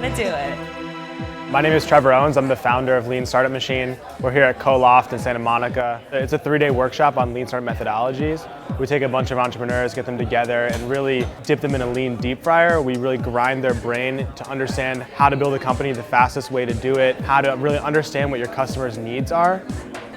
gonna do it. My name is Trevor Owens. I'm the founder of Lean Startup Machine. We're here at Co-Loft in Santa Monica. It's a 3-day workshop on Lean Startup methodologies. We take a bunch of entrepreneurs, get them together, and really dip them in a lean deep fryer. We really grind their brain to understand how to build a company, the fastest way to do it, how to really understand what your customers' needs are.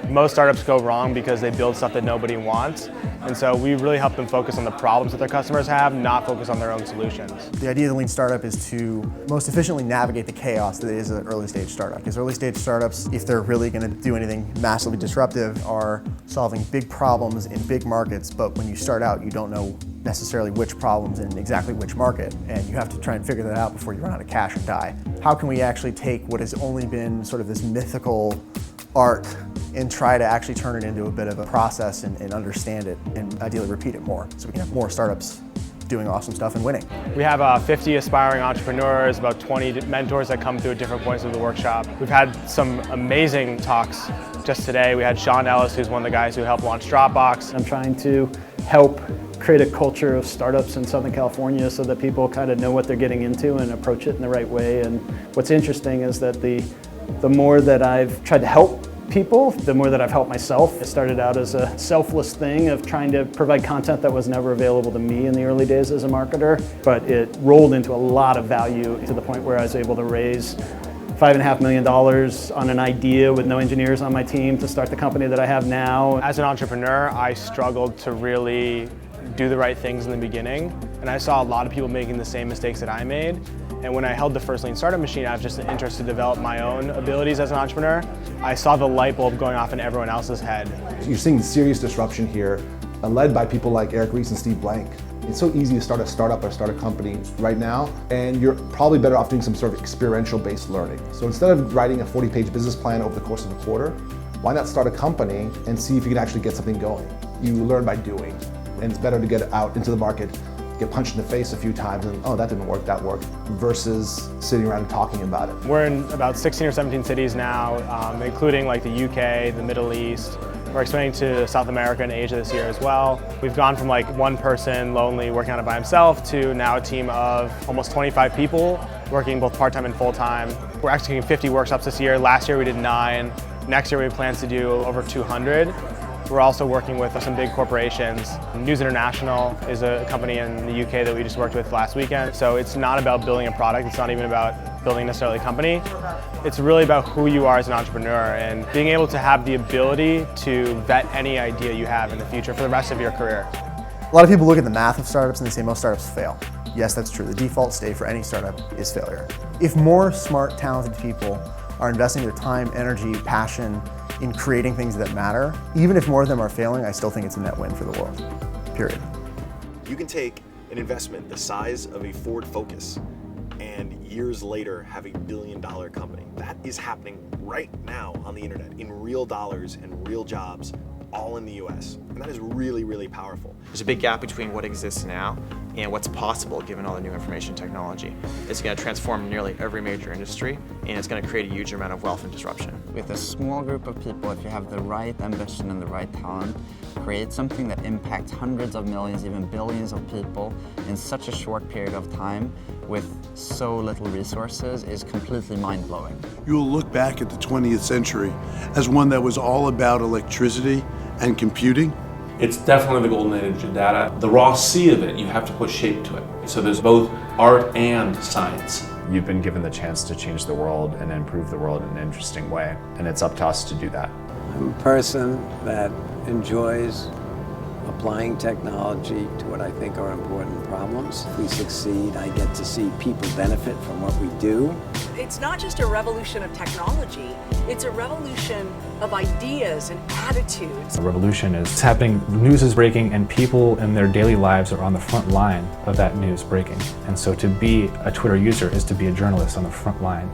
Most startups go wrong because they build stuff that nobody wants. And so we really help them focus on the problems that their customers have, not focus on their own solutions. The idea of the lean startup is to most efficiently navigate the chaos that is an early stage startup. Because early stage startups, if they're really going to do anything massively disruptive, are solving big problems in big markets, but when you start out, you don't know necessarily which problems in exactly which market, and you have to try and figure that out before you run out of cash or die. How can we actually take what has only been sort of this mythical art and try to actually turn it into a bit of a process and understand it and ideally repeat it more so we can have more startups doing awesome stuff and winning. We have 50 aspiring entrepreneurs, about 20 mentors that come through at different points of the workshop. We've had some amazing talks just today. We had Sean Ellis, who's one of the guys who helped launch Dropbox. I'm trying to help create a culture of startups in Southern California so that people kind of know what they're getting into and approach it in the right way. And what's interesting is that the more that I've tried to help people, the more that I've helped myself. It started out as a selfless thing of trying to provide content that was never available to me in the early days as a marketer, but it rolled into a lot of value to the point where I was able to raise $5.5 million on an idea with no engineers on my team to start the company that I have now. As an entrepreneur, I struggled to really do the right things in the beginning, and I saw a lot of people making the same mistakes that I made. And when I held the first Lean Startup Machine, I was just interested to develop my own abilities as an entrepreneur. I saw the light bulb going off in everyone else's head. You're seeing serious disruption here, led by people like Eric Ries and Steve Blank. It's so easy to start a startup or start a company right now, and you're probably better off doing some sort of experiential-based learning. So instead of writing a 40-page business plan over the course of a quarter, why not start a company and see if you can actually get something going? You learn by doing, and it's better to get out into the market, get punched in the face a few times and, oh, that didn't work, that worked, versus sitting around and talking about it. We're in about 16 or 17 cities now, including like the UK, the Middle East. We're expanding to South America and Asia this year as well. We've gone from like one person lonely working on it by himself to now a team of almost 25 people working both part-time and full-time. We're executing 50 workshops this year. Last year we did 9. Next year we have plans to do over 200. We're also working with some big corporations. News International is a company in the UK that we just worked with last weekend. So it's not about building a product, it's not even about building necessarily a company. It's really about who you are as an entrepreneur and being able to have the ability to vet any idea you have in the future for the rest of your career. A lot of people look at the math of startups and they say most startups fail. Yes, that's true. The default state for any startup is failure. If more smart, talented people are investing their time, energy, passion in creating things that matter, even if more of them are failing, I still think it's a net win for the world, period. You can take an investment the size of a Ford Focus and years later have a billion-dollar company. That is happening right now on the internet in real dollars and real jobs, all in the US. And that is really, really powerful. There's a big gap between what exists now and what's possible given all the new information technology. It's going to transform nearly every major industry, and it's going to create a huge amount of wealth and disruption. With a small group of people, if you have the right ambition and the right talent, create something that impacts hundreds of millions, even billions of people in such a short period of time with so little resources is completely mind-blowing. You will look back at the 20th century as one that was all about electricity and computing. It's definitely the golden age of data. The raw sea of it, you have to put shape to it. So there's both art and science. You've been given the chance to change the world and improve the world in an interesting way, and it's up to us to do that. I'm a person that enjoys applying technology to what I think are important problems. If we succeed, I get to see people benefit from what we do. It's not just a revolution of technology, it's a revolution of ideas and attitudes. The revolution is happening, news is breaking, and people in their daily lives are on the front line of that news breaking. And so to be a Twitter user is to be a journalist on the front line.